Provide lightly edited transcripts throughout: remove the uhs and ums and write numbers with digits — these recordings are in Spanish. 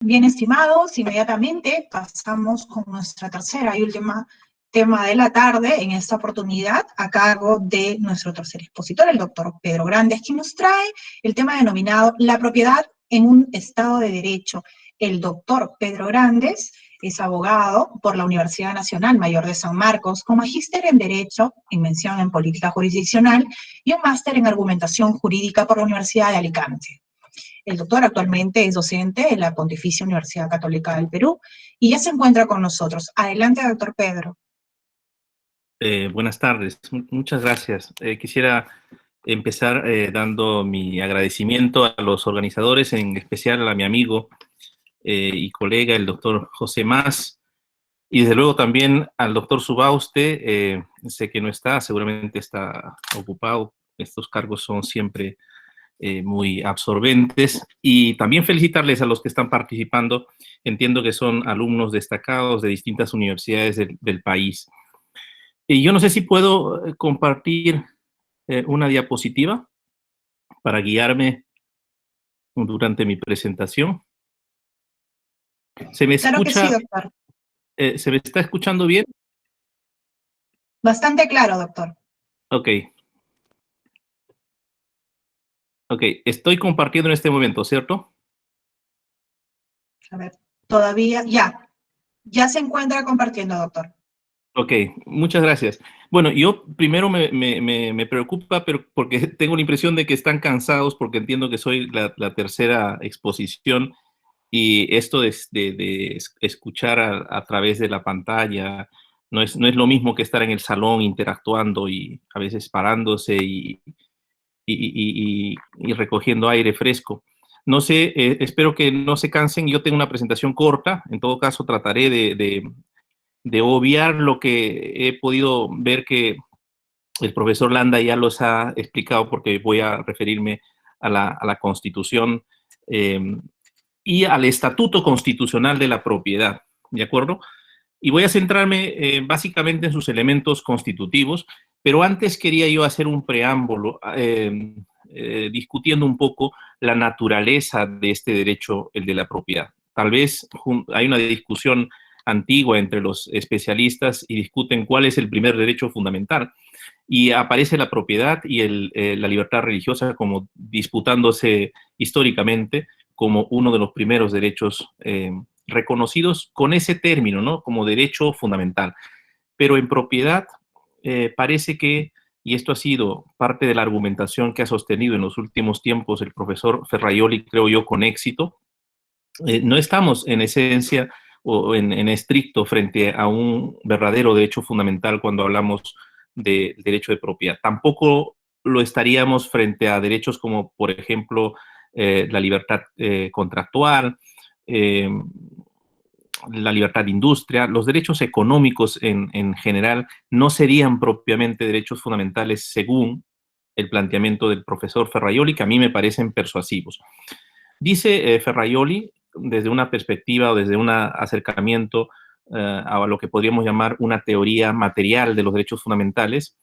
Bien, estimados, inmediatamente pasamos con nuestra tercera y última tema de la tarde, en esta oportunidad a cargo de nuestro tercer expositor, el doctor Pedro Grandes, quien nos trae el tema denominado La propiedad en un Estado de Derecho. El doctor Pedro Grandes es abogado por la Universidad Nacional Mayor de San Marcos, con magíster en Derecho, en mención en Política Jurisdiccional y un máster en Argumentación Jurídica por la Universidad de Alicante. El doctor actualmente es docente en la Pontificia Universidad Católica del Perú y ya se encuentra con nosotros. Adelante, doctor Pedro. Buenas tardes, muchas gracias. Quisiera empezar dando mi agradecimiento a los organizadores, en especial a mi amigo y colega, el doctor José Mas, y desde luego también al doctor Subauste. Sé que no está, seguramente está ocupado. Estos cargos son siempre muy absorbentes. Y también felicitarles a los que están participando. Entiendo que son alumnos destacados de distintas universidades del país. Y yo no sé si puedo compartir una diapositiva para guiarme durante mi presentación. ¿Se me escucha? Claro que sí, doctor. ¿Se me está escuchando bien? Bastante claro, doctor. Ok. Ok, estoy compartiendo en este momento, ¿cierto? A ver, todavía, ya se encuentra compartiendo, doctor. Ok, muchas gracias. Bueno, yo primero me preocupa, pero porque tengo la impresión de que están cansados, porque entiendo que soy la tercera exposición, y esto de escuchar a través de la pantalla no es lo mismo que estar en el salón interactuando y a veces parándose y recogiendo aire fresco. No sé, espero que no se cansen. Yo tengo una presentación corta, en todo caso trataré de obviar lo que he podido ver que el profesor Landa ya los ha explicado, porque voy a referirme a la Constitución y al Estatuto Constitucional de la Propiedad, ¿de acuerdo? Y voy a centrarme básicamente en sus elementos constitutivos, pero antes quería yo hacer un preámbulo discutiendo un poco la naturaleza de este derecho, el de la propiedad. Tal vez hay una discusión antigua entre los especialistas y discuten cuál es el primer derecho fundamental, y aparece la propiedad y la libertad religiosa como disputándose históricamente como uno de los primeros derechos reconocidos con ese término, ¿no? Como derecho fundamental. Pero en propiedad parece que, y esto ha sido parte de la argumentación que ha sostenido en los últimos tiempos el profesor Ferraioli, creo yo, con éxito, no estamos en esencia o en estricto frente a un verdadero derecho fundamental cuando hablamos de derecho de propiedad. Tampoco lo estaríamos frente a derechos como, por ejemplo, la libertad contractual, la libertad de industria. Los derechos económicos en general no serían propiamente derechos fundamentales según el planteamiento del profesor Ferraioli, que a mí me parecen persuasivos. Dice Ferraioli, desde una perspectiva o desde un acercamiento a lo que podríamos llamar una teoría material de los derechos fundamentales,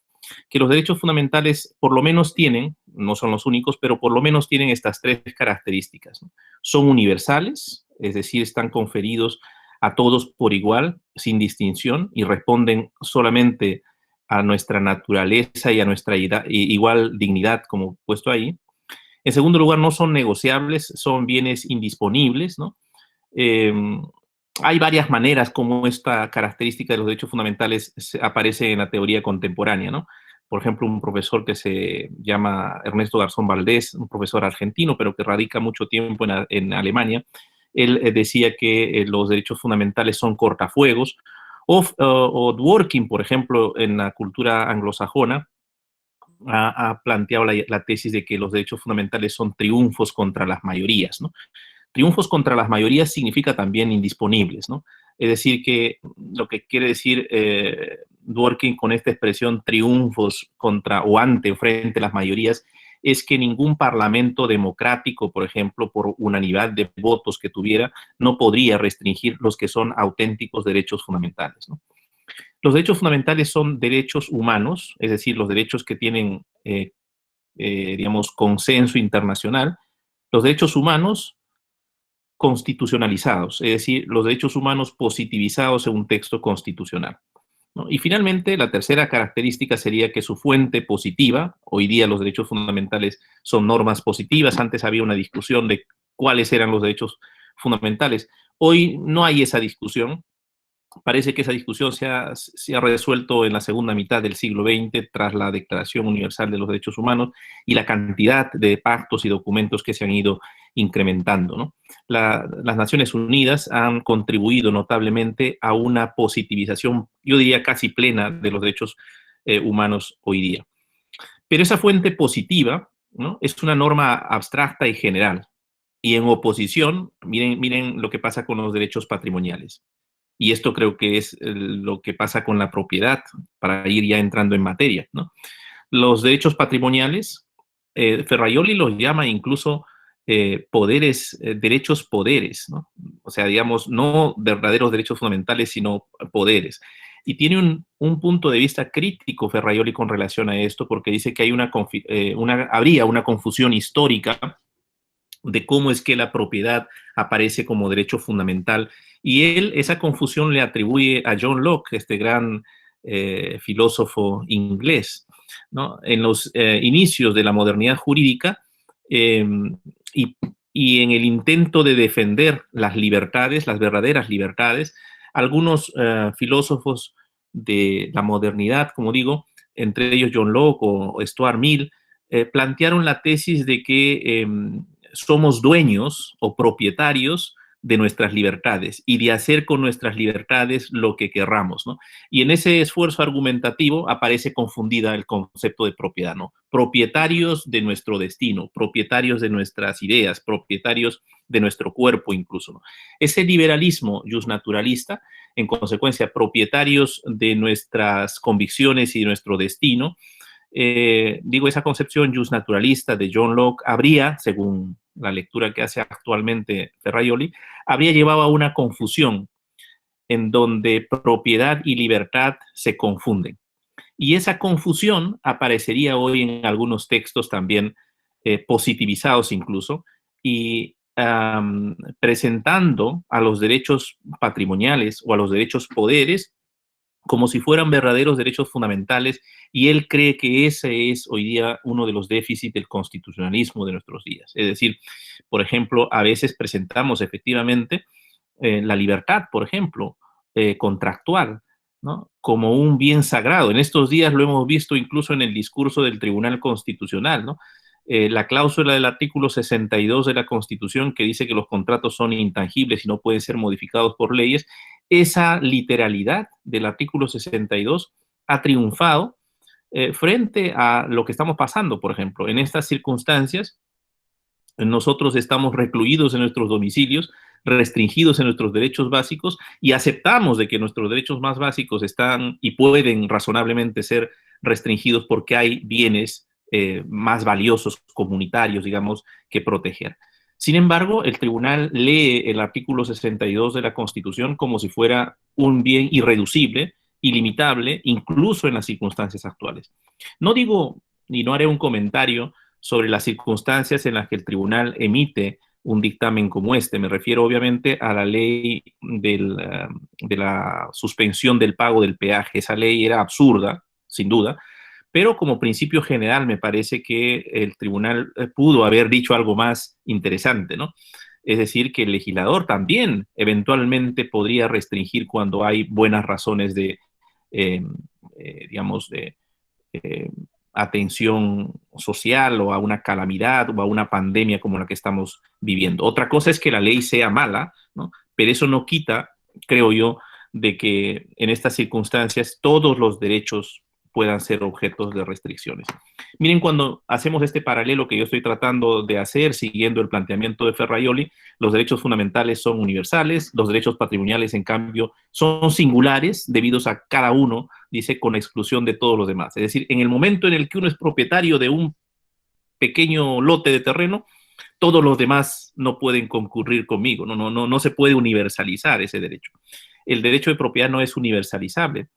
que los derechos fundamentales por lo menos tienen, no son los únicos, pero por lo menos tienen estas tres características, ¿no? Son universales, es decir, están conferidos a todos por igual, sin distinción, y responden solamente a nuestra naturaleza y a nuestra igual dignidad, como puesto ahí. En segundo lugar, no son negociables, son bienes indisponibles, ¿no? Eh, Hay varias maneras como esta característica de los derechos fundamentales aparece en la teoría contemporánea, ¿no? Por ejemplo, un profesor que se llama Ernesto Garzón Valdés, un profesor argentino, pero que radica mucho tiempo en Alemania, él decía que los derechos fundamentales son cortafuegos, o Dworkin, por ejemplo, en la cultura anglosajona, ha planteado la tesis de que los derechos fundamentales son triunfos contra las mayorías, ¿no? Triunfos contra las mayorías significa también indisponibles, ¿no? Es decir, que lo que quiere decir Dworkin con esta expresión triunfos contra o ante o frente a las mayorías es que ningún parlamento democrático, por ejemplo, por unanimidad de votos que tuviera, no podría restringir los que son auténticos derechos fundamentales, ¿no? Los derechos fundamentales son derechos humanos, es decir, los derechos que tienen, digamos, consenso internacional. Los derechos humanos constitucionalizados, es decir, los derechos humanos positivizados en un texto constitucional, ¿no? Y finalmente, la tercera característica sería que su fuente positiva, hoy día los derechos fundamentales son normas positivas, antes había una discusión de cuáles eran los derechos fundamentales, hoy no hay esa discusión. Parece que esa discusión se ha resuelto en la segunda mitad del siglo XX tras la Declaración Universal de los Derechos Humanos y la cantidad de pactos y documentos que se han ido incrementando, ¿no? Las Naciones Unidas han contribuido notablemente a una positivización, yo diría casi plena, de los derechos humanos hoy día. Pero esa fuente positiva, ¿no?, es una norma abstracta y general. Y en oposición, miren lo que pasa con los derechos patrimoniales. Y esto creo que es lo que pasa con la propiedad, para ir ya entrando en materia, ¿no? Los derechos patrimoniales, Ferrajoli los llama incluso derechos poderes, ¿no? O sea, digamos, no verdaderos derechos fundamentales, sino poderes. Y tiene un punto de vista crítico Ferrajoli con relación a esto, porque dice que hay habría una confusión histórica de cómo es que la propiedad aparece como derecho fundamental. Y él, esa confusión le atribuye a John Locke, este gran filósofo inglés, ¿no? En los inicios de la modernidad jurídica y, y en el intento de defender las libertades, las verdaderas libertades, algunos filósofos de la modernidad, como digo, entre ellos John Locke o Stuart Mill, plantearon la tesis de que somos dueños o propietarios de nuestras libertades y de hacer con nuestras libertades lo que querramos, ¿no? Y en ese esfuerzo argumentativo aparece confundida el concepto de propiedad, ¿no? Propietarios de nuestro destino, propietarios de nuestras ideas, propietarios de nuestro cuerpo incluso, ¿no? Ese liberalismo justnaturalista, en consecuencia, propietarios de nuestras convicciones y de nuestro destino, esa concepción justnaturalista de John Locke habría, según la lectura que hace actualmente Ferrajoli, habría llevado a una confusión en donde propiedad y libertad se confunden. Y esa confusión aparecería hoy en algunos textos también positivizados incluso, y presentando a los derechos patrimoniales o a los derechos poderes como si fueran verdaderos derechos fundamentales, y él cree que ese es hoy día uno de los déficits del constitucionalismo de nuestros días. Es decir, por ejemplo, a veces presentamos efectivamente la libertad, por ejemplo, contractual, ¿no?, como un bien sagrado. En estos días lo hemos visto incluso en el discurso del Tribunal Constitucional, ¿no? La cláusula del artículo 62 de la Constitución, que dice que los contratos son intangibles y no pueden ser modificados por leyes, esa literalidad del artículo 62 ha triunfado frente a lo que estamos pasando, por ejemplo. En estas circunstancias, nosotros estamos recluidos en nuestros domicilios, restringidos en nuestros derechos básicos, y aceptamos de que nuestros derechos más básicos están y pueden razonablemente ser restringidos porque hay bienes más valiosos, comunitarios, digamos, que proteger. Sin embargo, el tribunal lee el artículo 62 de la Constitución como si fuera un bien irreducible, ilimitable, incluso en las circunstancias actuales. No digo, y no haré un comentario sobre las circunstancias en las que el tribunal emite un dictamen como este. Me refiero obviamente a la ley de la suspensión del pago del peaje. Esa ley era absurda, sin duda, pero como principio general me parece que el tribunal pudo haber dicho algo más interesante, ¿no? Es decir, que el legislador también eventualmente podría restringir cuando hay buenas razones de, digamos, de atención social o a una calamidad o a una pandemia como la que estamos viviendo. Otra cosa es que la ley sea mala, ¿no?, pero eso no quita, creo yo, de que en estas circunstancias todos los derechos puedan ser objetos de restricciones. Miren, cuando hacemos este paralelo que yo estoy tratando de hacer, siguiendo el planteamiento de Ferrajoli, los derechos fundamentales son universales, los derechos patrimoniales, en cambio, son singulares, debidos a cada uno, dice, con exclusión de todos los demás. Es decir, en el momento en el que uno es propietario de un pequeño lote de terreno, todos los demás no pueden concurrir conmigo, no se puede universalizar ese derecho. El derecho de propiedad no es universalizable,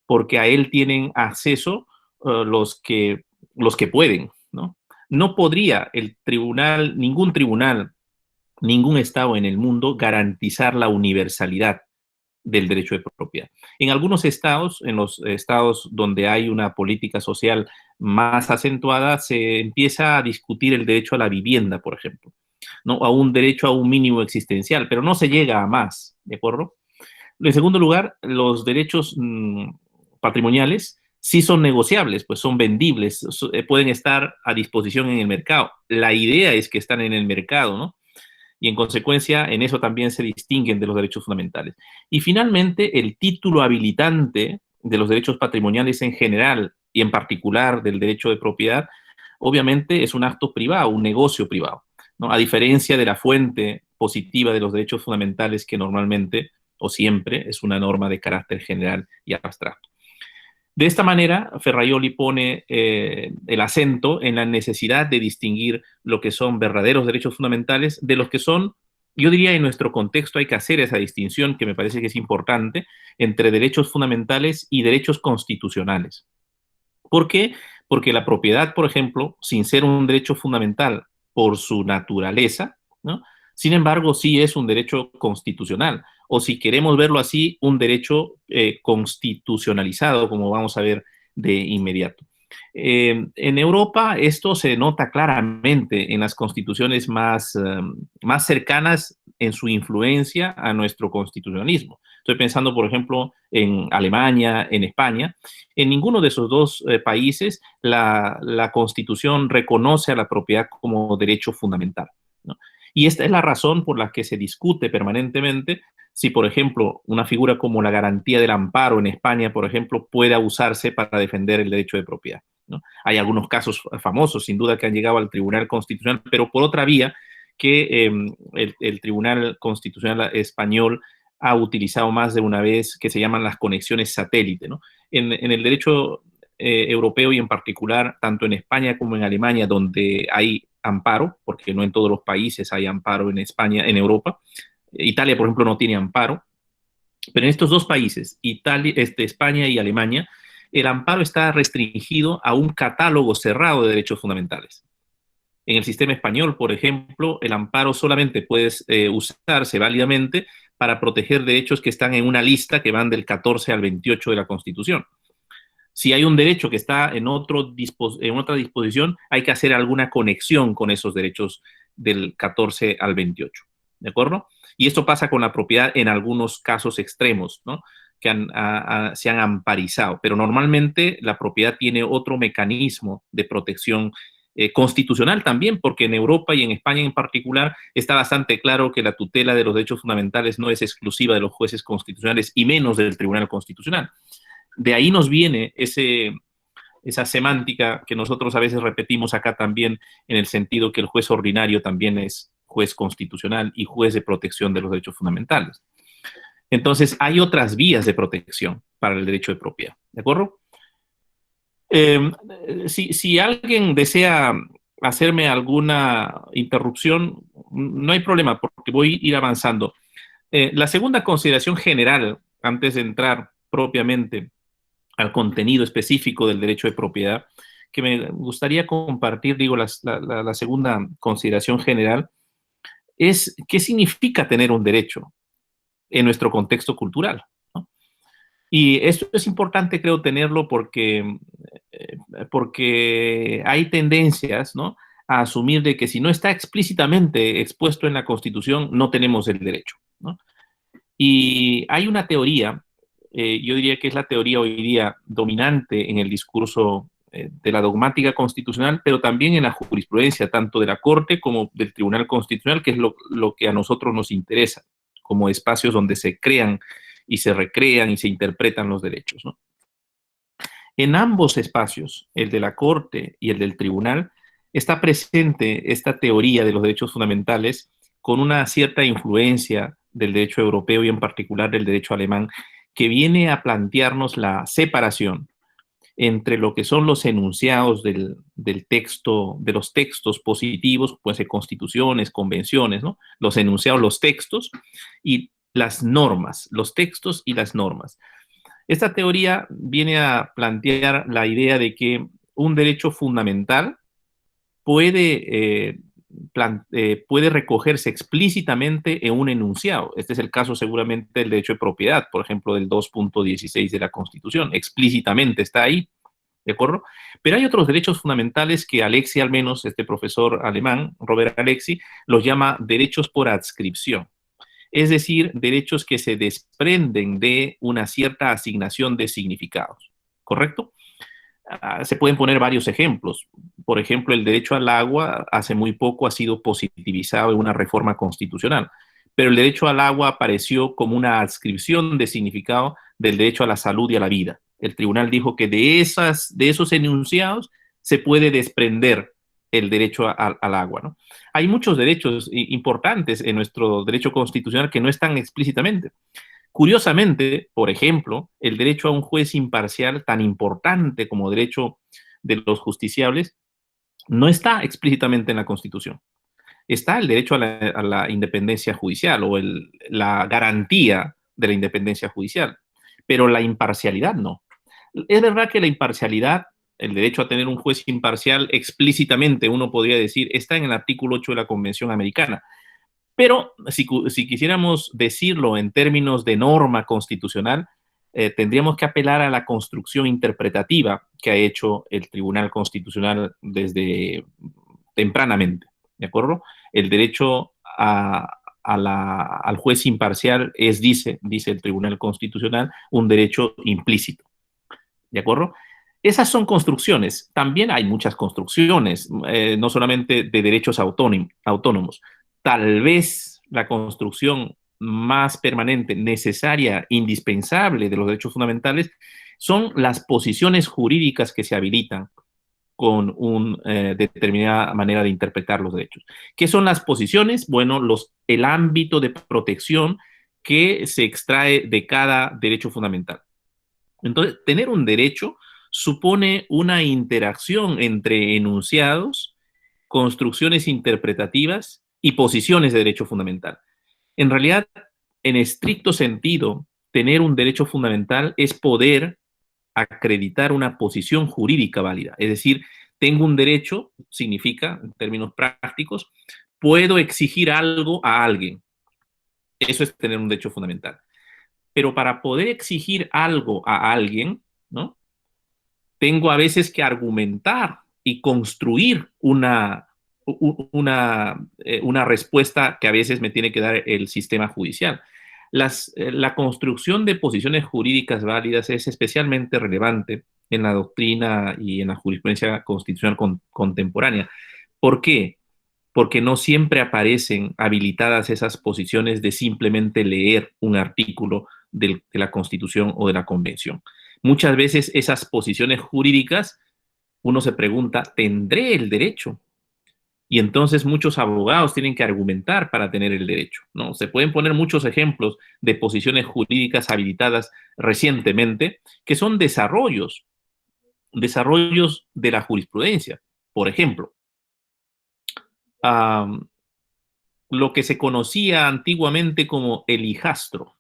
porque a él tienen acceso los que pueden, ¿no? No podría el tribunal, ningún tribunal ningún Estado en el mundo garantizar la universalidad del derecho de propiedad. En algunos estados, en los estados donde hay una política social más acentuada, se empieza a discutir el derecho a la vivienda, por ejemplo, ¿no? A un derecho a un mínimo existencial, pero no se llega a más, ¿de acuerdo? En segundo lugar, los derechos patrimoniales sí son negociables, pues son vendibles, pueden estar a disposición en el mercado. La idea es que están en el mercado, ¿no? Y en consecuencia, en eso también se distinguen de los derechos fundamentales. Y finalmente, el título habilitante de los derechos patrimoniales en general y en particular del derecho de propiedad, obviamente es un acto privado, un negocio privado, ¿no? A diferencia de la fuente positiva de los derechos fundamentales que normalmente o siempre es una norma de carácter general y abstracto. De esta manera, Ferrajoli pone el acento en la necesidad de distinguir lo que son verdaderos derechos fundamentales de los que son, yo diría, en nuestro contexto hay que hacer esa distinción que me parece que es importante entre derechos fundamentales y derechos constitucionales. ¿Por qué? Porque la propiedad, por ejemplo, sin ser un derecho fundamental por su naturaleza, ¿no? Sin embargo, sí es un derecho constitucional, o si queremos verlo así, un derecho constitucionalizado, como vamos a ver de inmediato. En Europa esto se nota claramente en las constituciones más cercanas en su influencia a nuestro constitucionalismo. Estoy pensando, por ejemplo, en Alemania, en España. En ninguno de esos dos países la Constitución reconoce a la propiedad como derecho fundamental, ¿no? Y esta es la razón por la que se discute permanentemente si, por ejemplo, una figura como la garantía del amparo en España, por ejemplo, puede usarse para defender el derecho de propiedad, ¿no? Hay algunos casos famosos, sin duda, que han llegado al Tribunal Constitucional, pero por otra vía que el Tribunal Constitucional español ha utilizado más de una vez, que se llaman las conexiones satélite, ¿no? En el derecho europeo y en particular, tanto en España como en Alemania, donde hay amparo, porque no en todos los países hay amparo en España, en Europa. Italia, por ejemplo, no tiene amparo, pero en estos dos países, Italia, España y Alemania, el amparo está restringido a un catálogo cerrado de derechos fundamentales. En el sistema español, por ejemplo, el amparo solamente puede usarse válidamente para proteger derechos que están en una lista que van del 14 al 28 de la Constitución. Si hay un derecho que está en otra disposición, hay que hacer alguna conexión con esos derechos del 14 al 28. ¿De acuerdo? Y esto pasa con la propiedad en algunos casos extremos, ¿no? Que se han amparizado, pero normalmente la propiedad tiene otro mecanismo de protección constitucional también, porque en Europa y en España en particular está bastante claro que la tutela de los derechos fundamentales no es exclusiva de los jueces constitucionales y menos del Tribunal Constitucional. De ahí nos viene esa semántica que nosotros a veces repetimos acá también, en el sentido que el juez ordinario también es juez constitucional y juez de protección de los derechos fundamentales. Entonces, hay otras vías de protección para el derecho de propiedad, ¿de acuerdo? Si alguien desea hacerme alguna interrupción, no hay problema, porque voy a ir avanzando. La segunda consideración general, antes de entrar propiamente al contenido específico del derecho de propiedad, que me gustaría compartir, digo, la segunda consideración general, es qué significa tener un derecho en nuestro contexto cultural, ¿no? Y esto es importante, creo, tenerlo porque hay tendencias, ¿no?, a asumir de que si no está explícitamente expuesto en la Constitución, no tenemos el derecho, ¿no? Y hay una teoría, yo diría que es la teoría hoy día dominante en el discurso de la dogmática constitucional, pero también en la jurisprudencia, tanto de la Corte como del Tribunal Constitucional, que es lo que a nosotros nos interesa, como espacios donde se crean y se recrean y se interpretan los derechos, ¿no? En ambos espacios, el de la Corte y el del Tribunal, está presente esta teoría de los derechos fundamentales con una cierta influencia del derecho europeo y en particular del derecho alemán, que viene a plantearnos la separación entre lo que son los enunciados del texto, de los textos positivos, pueden ser constituciones, convenciones, ¿no? Los enunciados, los textos, y las normas, los textos y las normas. Esta teoría viene a plantear la idea de que un derecho fundamental puede puede recogerse explícitamente en un enunciado. Este es el caso seguramente del derecho de propiedad, por ejemplo, del 2.16 de la Constitución. Explícitamente está ahí, ¿de acuerdo? Pero hay otros derechos fundamentales que Alexi, al menos, este profesor alemán, Robert Alexi, los llama derechos por adscripción. Es decir, derechos que se desprenden de una cierta asignación de significados, ¿correcto? Se pueden poner varios ejemplos. Por ejemplo, el derecho al agua hace muy poco ha sido positivizado en una reforma constitucional, pero el derecho al agua apareció como una adscripción de significado del derecho a la salud y a la vida. El tribunal dijo que de esos enunciados se puede desprender el derecho al agua, ¿no? Hay muchos derechos importantes en nuestro derecho constitucional que no están explícitamente. Curiosamente, por ejemplo, el derecho a un juez imparcial, tan importante como derecho de los justiciables, no está explícitamente en la Constitución. Está el derecho a la independencia judicial o la garantía de la independencia judicial, pero la imparcialidad no. Es verdad que la imparcialidad, el derecho a tener un juez imparcial explícitamente, uno podría decir, está en el artículo 8 de la Convención Americana. Pero si quisiéramos decirlo en términos de norma constitucional, tendríamos que apelar a la construcción interpretativa que ha hecho el Tribunal Constitucional desde tempranamente, ¿de acuerdo? El derecho al juez imparcial es, dice el Tribunal Constitucional, un derecho implícito, ¿de acuerdo? Esas son construcciones. También hay muchas construcciones, no solamente de derechos autónomos. Tal vez la construcción más permanente, necesaria, indispensable de los derechos fundamentales son las posiciones jurídicas que se habilitan con una determinada manera de interpretar los derechos. ¿Qué son las posiciones? Bueno, el ámbito de protección que se extrae de cada derecho fundamental. Entonces, tener un derecho supone una interacción entre enunciados, construcciones interpretativas y posiciones de derecho fundamental. En realidad, en estricto sentido, tener un derecho fundamental es poder acreditar una posición jurídica válida. Es decir, tengo un derecho, significa, en términos prácticos, puedo exigir algo a alguien. Eso es tener un derecho fundamental. Pero para poder exigir algo a alguien, ¿no? Tengo a veces que argumentar y construir una respuesta que a veces me tiene que dar el sistema judicial. La construcción de posiciones jurídicas válidas es especialmente relevante en la doctrina y en la jurisprudencia constitucional contemporánea. ¿Por qué? Porque no siempre aparecen habilitadas esas posiciones de simplemente leer un artículo de la Constitución o de la Convención. Muchas veces esas posiciones jurídicas, uno se pregunta, ¿tendré el derecho? Y entonces muchos abogados tienen que argumentar para tener el derecho, ¿no? Se pueden poner muchos ejemplos de posiciones jurídicas habilitadas recientemente que son desarrollos de la jurisprudencia. Por ejemplo, lo que se conocía antiguamente como el hijastro.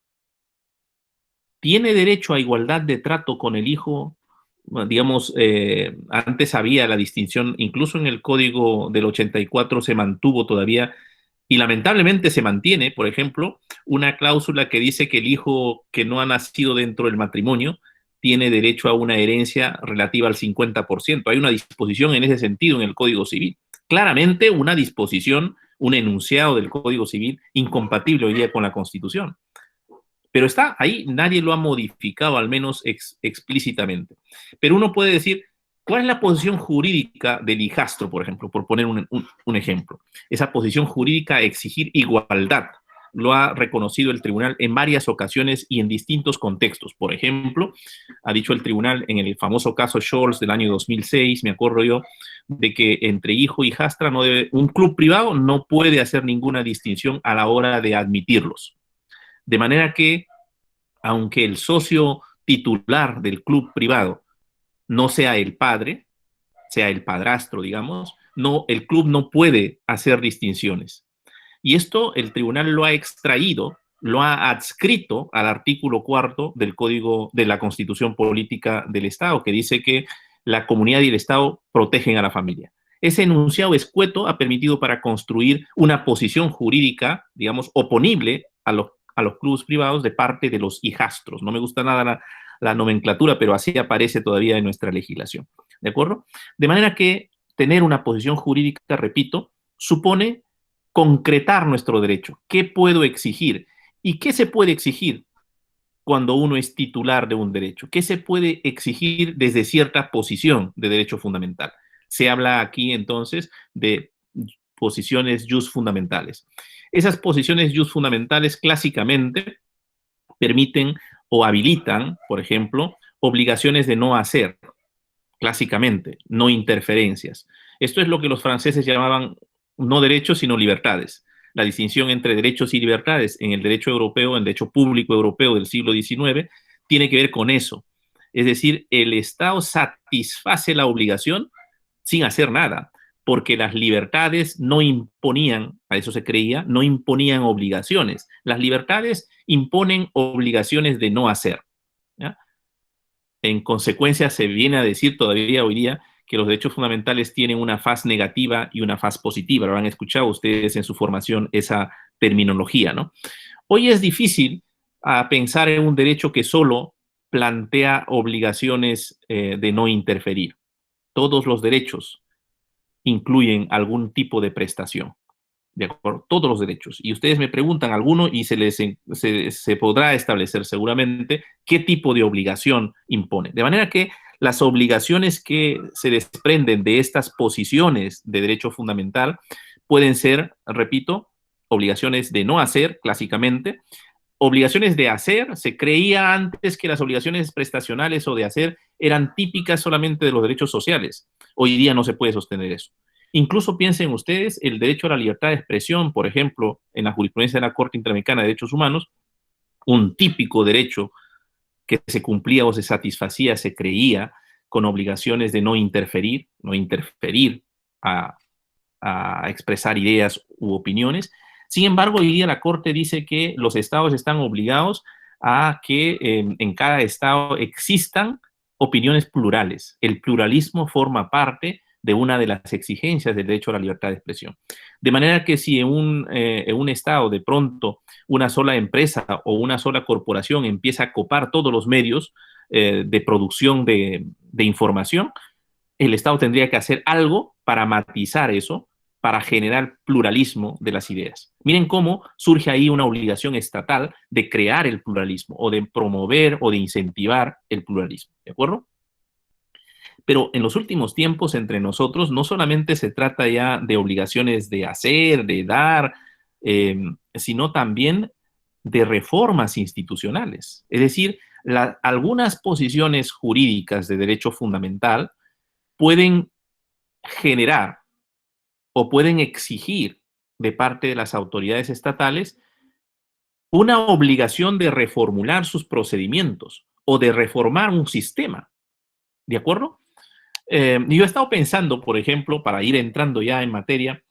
¿Tiene derecho a igualdad de trato con el hijo? Digamos, antes había la distinción, incluso en el Código del 84 se mantuvo todavía, y lamentablemente se mantiene, por ejemplo, una cláusula que dice que el hijo que no ha nacido dentro del matrimonio tiene derecho a una herencia relativa al 50%. Hay una disposición en ese sentido en el Código Civil. Claramente una disposición, un enunciado del Código Civil incompatible hoy día con la Constitución. Pero está ahí, nadie lo ha modificado, al menos explícitamente. Pero uno puede decir, ¿cuál es la posición jurídica del hijastro, por ejemplo, por poner un ejemplo? Esa posición jurídica, exigir igualdad, lo ha reconocido el tribunal en varias ocasiones y en distintos contextos. Por ejemplo, ha dicho el tribunal en el famoso caso Scholz del año 2006, me acuerdo yo, de que entre hijo y hijastra un club privado no puede hacer ninguna distinción a la hora de admitirlos. De manera que, aunque el socio titular del club privado no sea el padre, sea el padrastro, digamos, el club no puede hacer distinciones. Y esto el tribunal lo ha extraído, lo ha adscrito al artículo 4 del Código de la Constitución Política del Estado, que dice que la comunidad y el Estado protegen a la familia. Ese enunciado escueto ha permitido para construir una posición jurídica, digamos, oponible a los clubes privados de parte de los hijastros. No me gusta nada la nomenclatura, pero así aparece todavía en nuestra legislación. ¿De acuerdo? De manera que tener una posición jurídica, repito, supone concretar nuestro derecho. ¿Qué puedo exigir? ¿Y qué se puede exigir cuando uno es titular de un derecho? ¿Qué se puede exigir desde cierta posición de derecho fundamental? Se habla aquí entonces de posiciones jus fundamentales. Esas posiciones jus fundamentales clásicamente permiten o habilitan, por ejemplo, obligaciones de no hacer, clásicamente, no interferencias. Esto es lo que los franceses llamaban no derechos, sino libertades. La distinción entre derechos y libertades en el derecho europeo, en el derecho público europeo del siglo XIX, tiene que ver con eso. Es decir, el Estado satisface la obligación sin hacer nada, porque las libertades no imponían, a eso se creía, no imponían obligaciones. Las libertades imponen obligaciones de no hacer. ¿Ya? En consecuencia, se viene a decir todavía hoy día que los derechos fundamentales tienen una faz negativa y una faz positiva. Lo han escuchado ustedes en su formación esa terminología, ¿no? Hoy es difícil pensar en un derecho que solo plantea obligaciones de no interferir. Todos los derechos incluyen algún tipo de prestación. ¿De acuerdo? Todos los derechos. Y ustedes me preguntan alguno y se podrá establecer seguramente qué tipo de obligación impone. De manera que las obligaciones que se desprenden de estas posiciones de derecho fundamental pueden ser, repito, obligaciones de no hacer, clásicamente. Obligaciones de hacer, se creía antes que las obligaciones prestacionales o de hacer eran típicas solamente de los derechos sociales. Hoy día no se puede sostener eso. Incluso piensen ustedes el derecho a la libertad de expresión, por ejemplo, en la jurisprudencia de la Corte Interamericana de Derechos Humanos, un típico derecho que se cumplía o se satisfacía, se creía, con obligaciones de no interferir a expresar ideas u opiniones. Sin embargo, hoy día la Corte dice que los estados están obligados a que en cada estado existan opiniones plurales. El pluralismo forma parte de una de las exigencias del derecho a la libertad de expresión. De manera que si en un estado de pronto una sola empresa o una sola corporación empieza a copar todos los medios de producción de información, el Estado tendría que hacer algo para matizar eso, para generar pluralismo de las ideas. Miren cómo surge ahí una obligación estatal de crear el pluralismo o de promover o de incentivar el pluralismo, ¿de acuerdo? Pero en los últimos tiempos entre nosotros no solamente se trata ya de obligaciones de hacer, de dar, sino también de reformas institucionales. Es decir, algunas posiciones jurídicas de derecho fundamental pueden generar o pueden exigir de parte de las autoridades estatales una obligación de reformular sus procedimientos o de reformar un sistema. ¿De acuerdo? Yo he estado pensando, por ejemplo, para ir entrando ya en materia,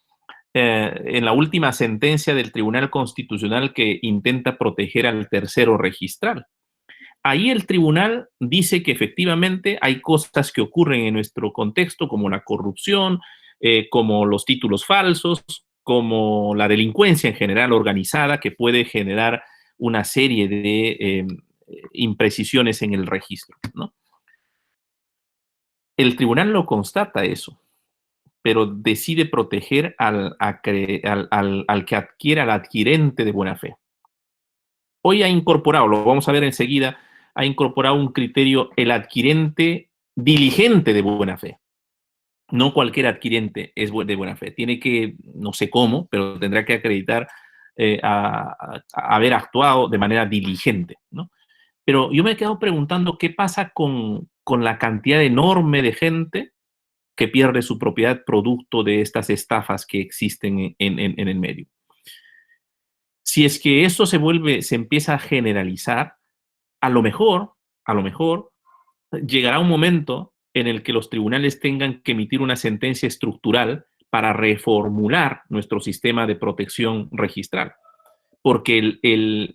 en la última sentencia del Tribunal Constitucional que intenta proteger al tercero registral. Ahí el tribunal dice que efectivamente hay cosas que ocurren en nuestro contexto, como la corrupción, como los títulos falsos, como la delincuencia en general organizada, que puede generar una serie de imprecisiones en el registro, ¿no? El tribunal lo constata eso, pero decide proteger al que adquiera, al adquirente de buena fe. Hoy ha incorporado, lo vamos a ver enseguida, ha incorporado un criterio, el adquirente diligente de buena fe. No cualquier adquirente es de buena fe. Tiene que, no sé cómo, pero tendrá que acreditar haber actuado de manera diligente, ¿no? Pero yo me he quedado preguntando qué pasa con la cantidad enorme de gente que pierde su propiedad producto de estas estafas que existen en el medio. Si es que esto se empieza a generalizar, a lo mejor, llegará un momento en el que los tribunales tengan que emitir una sentencia estructural para reformular nuestro sistema de protección registral. Porque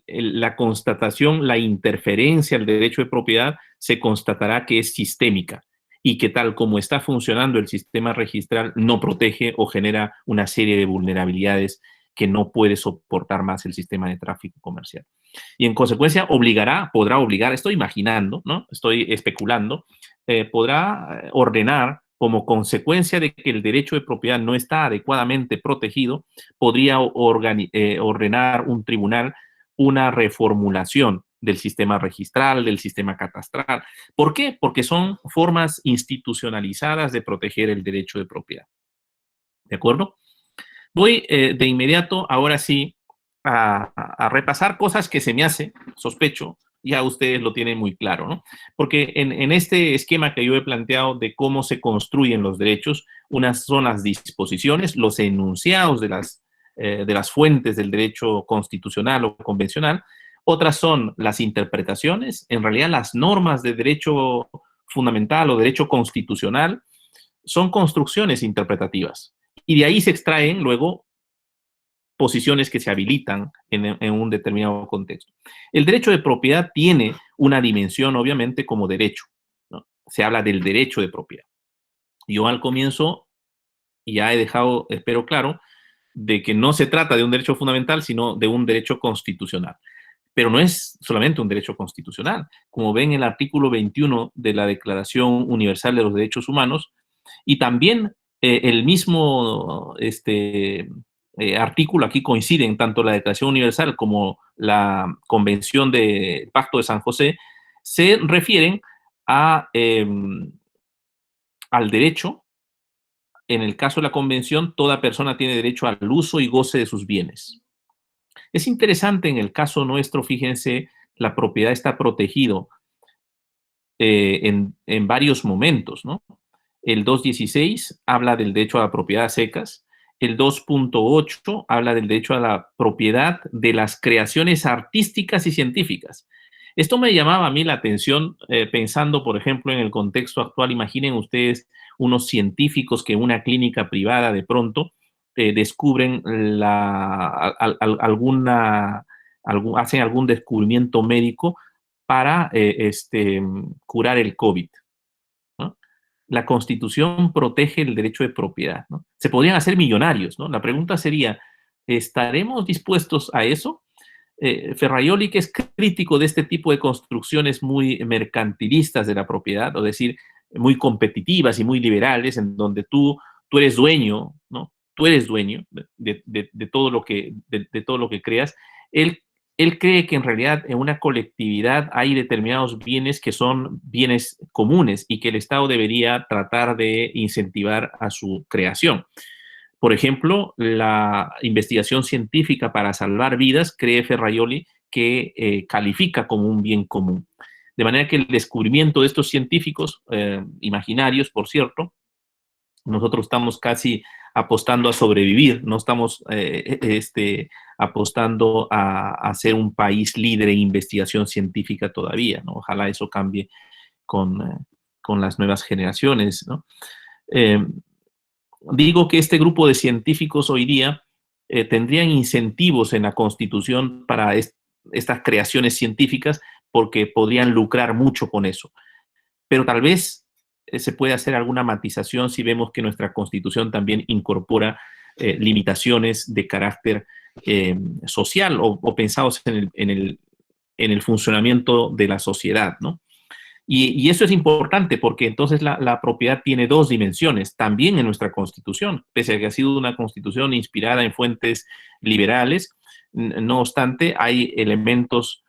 la constatación, la interferencia al derecho de propiedad se constatará que es sistémica y que tal como está funcionando el sistema registral no protege o genera una serie de vulnerabilidades que no puede soportar más el sistema de tráfico comercial. Y en consecuencia podrá obligar, estoy imaginando, ¿no? Estoy especulando, podrá ordenar como consecuencia de que el derecho de propiedad no está adecuadamente protegido, podría ordenar un tribunal una reformulación del sistema registral, del sistema catastral. ¿Por qué? Porque son formas institucionalizadas de proteger el derecho de propiedad. ¿De acuerdo? Voy de inmediato, ahora sí, a repasar cosas que se me hace, sospecho, ya ustedes lo tienen muy claro, ¿no? Porque en este esquema que yo he planteado de cómo se construyen los derechos, unas son las disposiciones, los enunciados de las fuentes del derecho constitucional o convencional, otras son las interpretaciones, en realidad las normas de derecho fundamental o derecho constitucional son construcciones interpretativas. Y de ahí se extraen luego posiciones que se habilitan en un determinado contexto. El derecho de propiedad tiene una dimensión, obviamente, como derecho, ¿no? Se habla del derecho de propiedad. Yo al comienzo ya he dejado, espero claro, de que no se trata de un derecho fundamental, sino de un derecho constitucional. Pero no es solamente un derecho constitucional. Como ven en el artículo 21 de la Declaración Universal de los Derechos Humanos, y también el mismo artículo, aquí coinciden tanto la Declaración Universal como la Convención del Pacto de San José, se refieren al derecho. En el caso de la Convención, toda persona tiene derecho al uso y goce de sus bienes. Es interesante en el caso nuestro, fíjense, la propiedad está protegido en varios momentos, ¿no? El 2.16 habla del derecho a la propiedad a secas. El 2.8 habla del derecho a la propiedad de las creaciones artísticas y científicas. Esto me llamaba a mí la atención pensando, por ejemplo, en el contexto actual. Imaginen ustedes unos científicos que en una clínica privada de pronto descubren hacen algún descubrimiento médico para curar el COVID, ¿no? La Constitución protege el derecho de propiedad, ¿no? Se podrían hacer millonarios, ¿no? La pregunta sería, ¿estaremos dispuestos a eso? Ferrajoli, que es crítico de este tipo de construcciones muy mercantilistas de la propiedad, o decir, muy competitivas y muy liberales, en donde tú eres dueño, ¿no? Tú eres dueño de todo lo de todo lo que creas. Él cree que en realidad en una colectividad hay determinados bienes que son bienes comunes y que el Estado debería tratar de incentivar a su creación. Por ejemplo, la investigación científica para salvar vidas, cree Ferrajoli, que califica como un bien común. De manera que el descubrimiento de estos científicos, imaginarios, por cierto, nosotros estamos casi apostando a sobrevivir, no estamos apostando a ser un país líder en investigación científica todavía, ¿no? Ojalá eso cambie con las nuevas generaciones, ¿no? Digo que este grupo de científicos hoy día tendrían incentivos en la Constitución para estas creaciones científicas porque podrían lucrar mucho con eso. Pero tal vez se puede hacer alguna matización si vemos que nuestra Constitución también incorpora limitaciones de carácter social o pensados en el funcionamiento de la sociedad, ¿no? Y eso es importante porque entonces la propiedad tiene dos dimensiones, también en nuestra Constitución, pese a que ha sido una Constitución inspirada en fuentes liberales. No obstante, hay elementos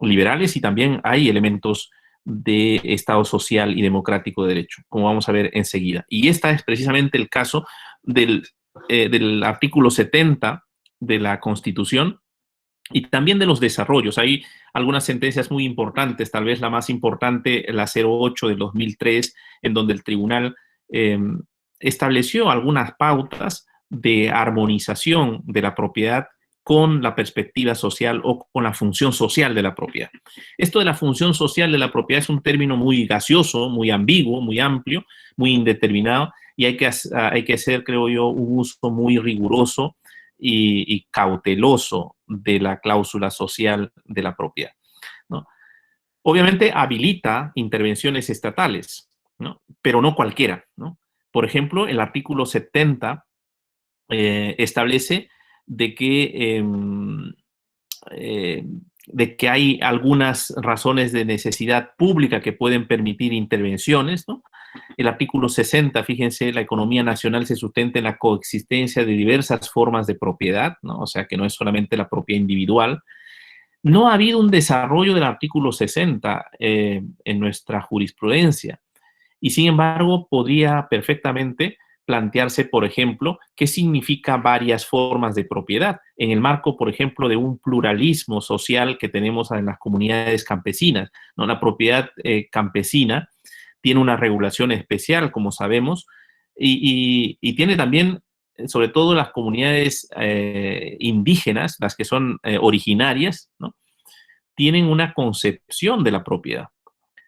liberales y también hay elementos de Estado social y democrático de derecho, como vamos a ver enseguida. Y este es precisamente el caso del artículo 70 de la Constitución, y también de los desarrollos. Hay algunas sentencias muy importantes, tal vez la más importante, la 08 del 2003, en donde el tribunal estableció algunas pautas de armonización de la propiedad con la perspectiva social o con la función social de la propiedad. Esto de la función social de la propiedad es un término muy gaseoso, muy ambiguo, muy amplio, muy indeterminado, y hay que hacer, creo yo, un uso muy riguroso y cauteloso de la cláusula social de la propiedad, ¿no? Obviamente habilita intervenciones estatales, ¿no? Pero no cualquiera, ¿no? Por ejemplo, el artículo 70 establece de que, hay algunas razones de necesidad pública que pueden permitir intervenciones, ¿no? El artículo 60, fíjense, la economía nacional se sustenta en la coexistencia de diversas formas de propiedad, ¿no? O sea, que no es solamente la propiedad individual. No ha habido un desarrollo del artículo 60 en nuestra jurisprudencia y, sin embargo, podría perfectamente plantearse, por ejemplo, qué significa varias formas de propiedad en el marco, por ejemplo, de un pluralismo social que tenemos en las comunidades campesinas, ¿no? La propiedad campesina tiene una regulación especial, como sabemos, y tiene también, sobre todo las comunidades indígenas, las que son originarias, ¿no? Tienen una concepción de la propiedad.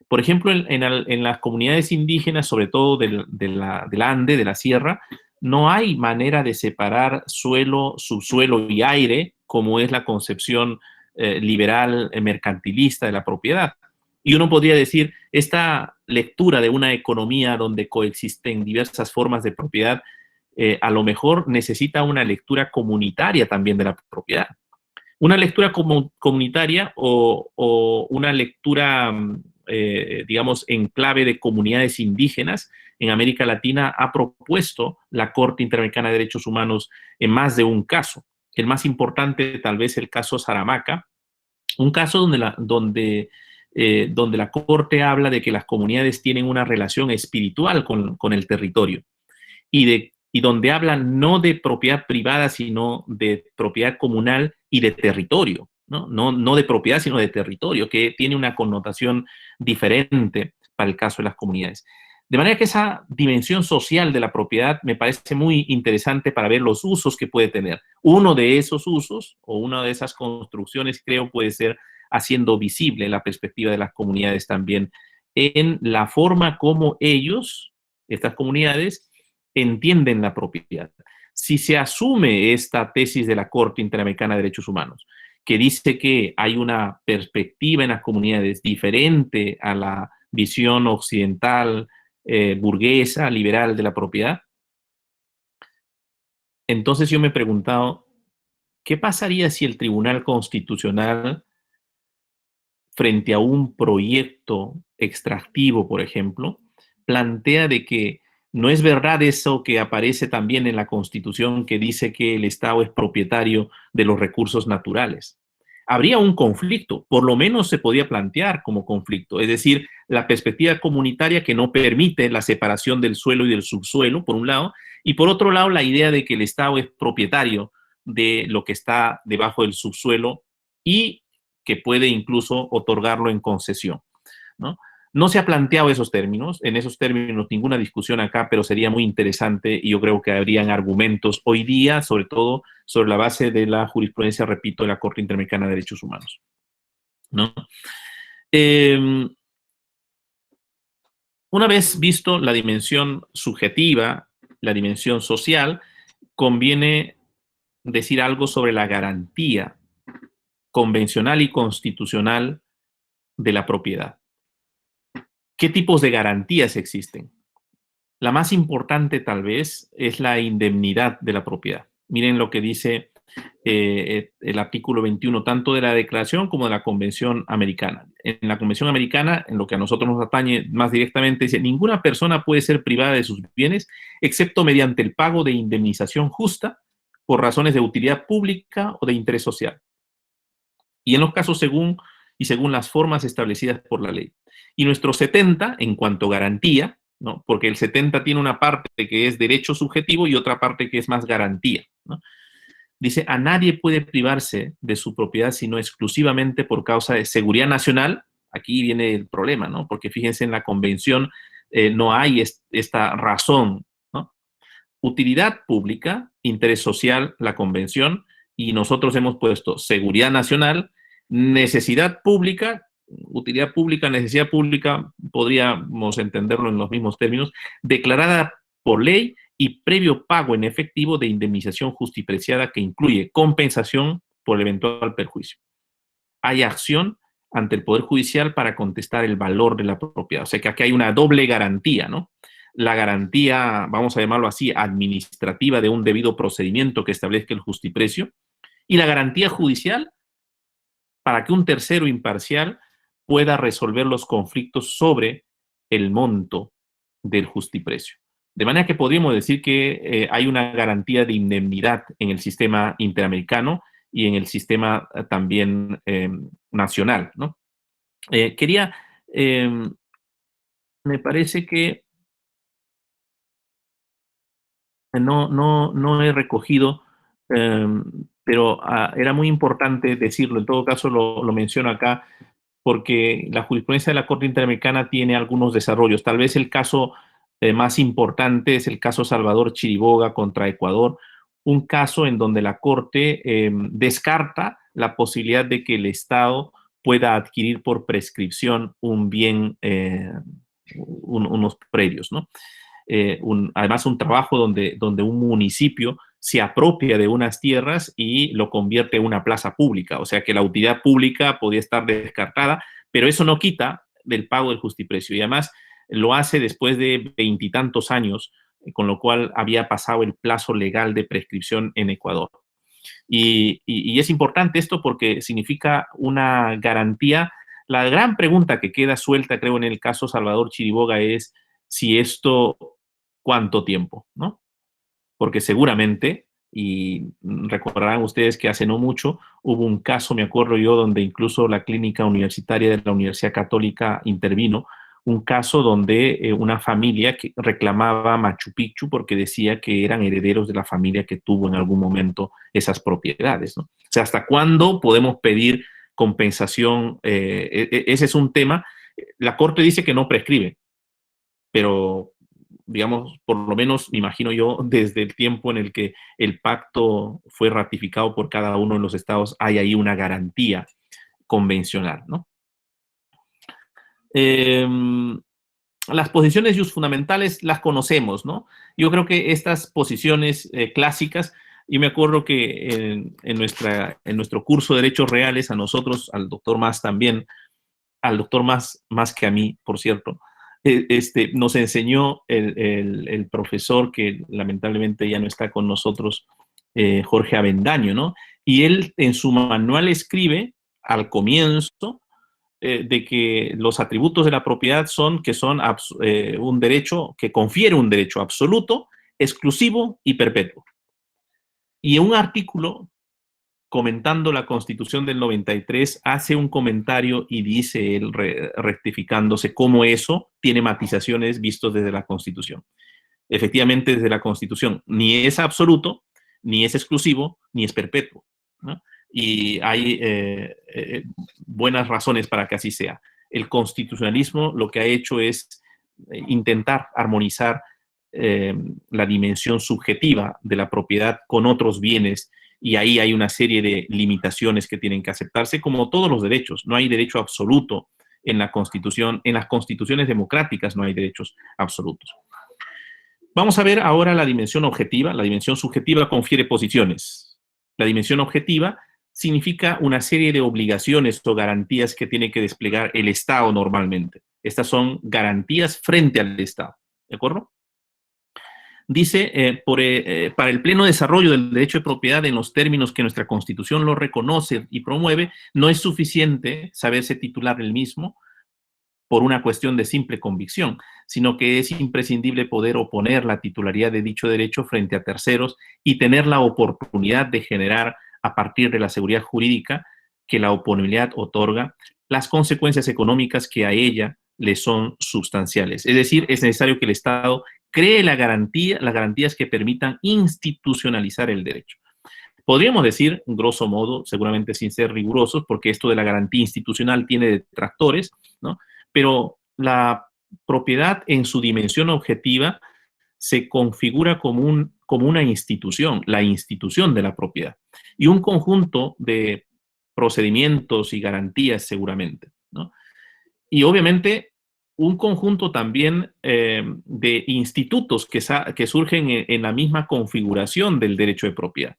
Por ejemplo, en las comunidades indígenas, sobre todo del Ande, de la sierra, no hay manera de separar suelo, subsuelo y aire, como es la concepción liberal, mercantilista de la propiedad. Y uno podría decir, esta lectura de una economía donde coexisten diversas formas de propiedad, a lo mejor necesita una lectura comunitaria también de la propiedad. Una lectura comunitaria o una lectura, digamos, en clave de comunidades indígenas en América Latina ha propuesto la Corte Interamericana de Derechos Humanos en más de un caso. El más importante, tal vez, el caso Saramaca, un caso donde la Corte habla de que las comunidades tienen una relación espiritual con el territorio y donde hablan no de propiedad privada, sino de propiedad comunal y de territorio, ¿no? No de propiedad, sino de territorio, que tiene una connotación diferente para el caso de las comunidades. De manera que esa dimensión social de la propiedad me parece muy interesante para ver los usos que puede tener. Uno de esos usos, o una de esas construcciones, creo, puede ser haciendo visible la perspectiva de las comunidades también en la forma como ellos, estas comunidades, entienden la propiedad. Si se asume esta tesis de la Corte Interamericana de Derechos Humanos, que dice que hay una perspectiva en las comunidades diferente a la visión occidental, burguesa, liberal de la propiedad, entonces yo me he preguntado, ¿qué pasaría si el Tribunal Constitucional, frente a un proyecto extractivo, por ejemplo, plantea de que no es verdad eso que aparece también en la Constitución que dice que el Estado es propietario de los recursos naturales? Habría un conflicto, por lo menos se podía plantear como conflicto, es decir, la perspectiva comunitaria que no permite la separación del suelo y del subsuelo, por un lado, y por otro lado la idea de que el Estado es propietario de lo que está debajo del subsuelo y que puede incluso otorgarlo en concesión, ¿no? No se ha planteado esos términos, en esos términos ninguna discusión acá, pero sería muy interesante y yo creo que habrían argumentos hoy día, sobre todo sobre la base de la jurisprudencia, repito, de la Corte Interamericana de Derechos Humanos, ¿no? Una vez visto la dimensión subjetiva, la dimensión social, conviene decir algo sobre la garantía convencional y constitucional de la propiedad. ¿Qué tipos de garantías existen? La más importante, tal vez, es la indemnidad de la propiedad. Miren lo que dice el artículo 21, tanto de la Declaración como de la Convención Americana. En la Convención Americana, en lo que a nosotros nos atañe más directamente, dice: ninguna persona puede ser privada de sus bienes, excepto mediante el pago de indemnización justa por razones de utilidad pública o de interés social. Y en los casos según las formas establecidas por la ley. Y nuestro 70, en cuanto a garantía, ¿no? Porque el 70 tiene una parte que es derecho subjetivo y otra parte que es más garantía, ¿no? Dice: a nadie puede privarse de su propiedad sino exclusivamente por causa de seguridad nacional. Aquí viene el problema, ¿no? Porque fíjense, en la convención no hay esta razón, ¿no? Utilidad pública, interés social, la convención, y nosotros hemos puesto seguridad nacional, necesidad pública, utilidad pública, necesidad pública, podríamos entenderlo en los mismos términos, declarada por ley y previo pago en efectivo de indemnización justipreciada que incluye compensación por el eventual perjuicio. Hay acción ante el Poder Judicial para contestar el valor de la propiedad. O sea que aquí hay una doble garantía, ¿no? La garantía, vamos a llamarlo así, administrativa de un debido procedimiento que establezca el justiprecio, y la garantía judicial para que un tercero imparcial pueda resolver los conflictos sobre el monto del justiprecio. De manera que podríamos decir que hay una garantía de indemnidad en el sistema interamericano y en el sistema también nacional, ¿no? Me parece que no he recogido, pero era muy importante decirlo, en todo caso lo menciono acá, porque la jurisprudencia de la Corte Interamericana tiene algunos desarrollos. Tal vez el caso más importante es el caso Salvador Chiriboga contra Ecuador, un caso en donde la Corte descarta la posibilidad de que el Estado pueda adquirir por prescripción un bien, unos predios, ¿no? Además, un trabajo donde un municipio se apropia de unas tierras y lo convierte en una plaza pública. O sea que la utilidad pública podía estar descartada, pero eso no quita del pago del justiprecio. Y además lo hace después de 20 y tantos años, con lo cual había pasado el plazo legal de prescripción en Ecuador. Y es importante esto porque significa una garantía. La gran pregunta que queda suelta, creo, en el caso Salvador Chiriboga es si esto, ¿cuánto tiempo? ¿No? Porque seguramente, y recordarán ustedes que hace no mucho hubo un caso, me acuerdo yo, donde incluso la clínica universitaria de la Universidad Católica intervino, un caso donde una familia que reclamaba Machu Picchu porque decía que eran herederos de la familia que tuvo en algún momento esas propiedades, ¿no? O sea, ¿hasta cuándo podemos pedir compensación? Ese es un tema. La Corte dice que no prescribe, pero digamos, por lo menos, me imagino yo, desde el tiempo en el que el pacto fue ratificado por cada uno de los estados, hay ahí una garantía convencional, ¿no? Las posiciones fundamentales las conocemos, ¿no? Yo creo que estas posiciones clásicas, yo me acuerdo que en nuestro curso de Derechos Reales, a nosotros, al doctor Mas también, al doctor más que a mí, por cierto, nos enseñó el profesor que lamentablemente ya no está con nosotros, Jorge Avendaño, ¿no? Y él en su manual escribe al comienzo de que los atributos de la propiedad son que son un derecho, que confiere un derecho absoluto, exclusivo y perpetuo. Y un artículo comentando la Constitución del 93, hace un comentario y dice él, rectificándose, cómo eso tiene matizaciones vistos desde la Constitución. Efectivamente, desde la Constitución ni es absoluto, ni es exclusivo, ni es perpetuo, ¿no? Y hay buenas razones para que así sea. El constitucionalismo lo que ha hecho es intentar armonizar la dimensión subjetiva de la propiedad con otros bienes, y ahí hay una serie de limitaciones que tienen que aceptarse, como todos los derechos. No hay derecho absoluto en la Constitución, en las constituciones democráticas no hay derechos absolutos. Vamos a ver ahora la dimensión objetiva. La dimensión subjetiva confiere posiciones. La dimensión objetiva significa una serie de obligaciones o garantías que tiene que desplegar el Estado normalmente. Estas son garantías frente al Estado, ¿de acuerdo? Dice, para el pleno desarrollo del derecho de propiedad en los términos que nuestra Constitución lo reconoce y promueve, no es suficiente saberse titular el mismo por una cuestión de simple convicción, sino que es imprescindible poder oponer la titularidad de dicho derecho frente a terceros y tener la oportunidad de generar, a partir de la seguridad jurídica que la oponibilidad otorga, las consecuencias económicas que a ella le son sustanciales. Es decir, es necesario que el Estado cree las garantías que permitan institucionalizar el derecho. Podríamos decir, grosso modo, seguramente sin ser rigurosos, porque esto de la garantía institucional tiene detractores, ¿no? Pero la propiedad en su dimensión objetiva se configura como una institución, la institución de la propiedad, y un conjunto de procedimientos y garantías seguramente, ¿no? Y obviamente un conjunto también de institutos que surgen en la misma configuración del derecho de propiedad.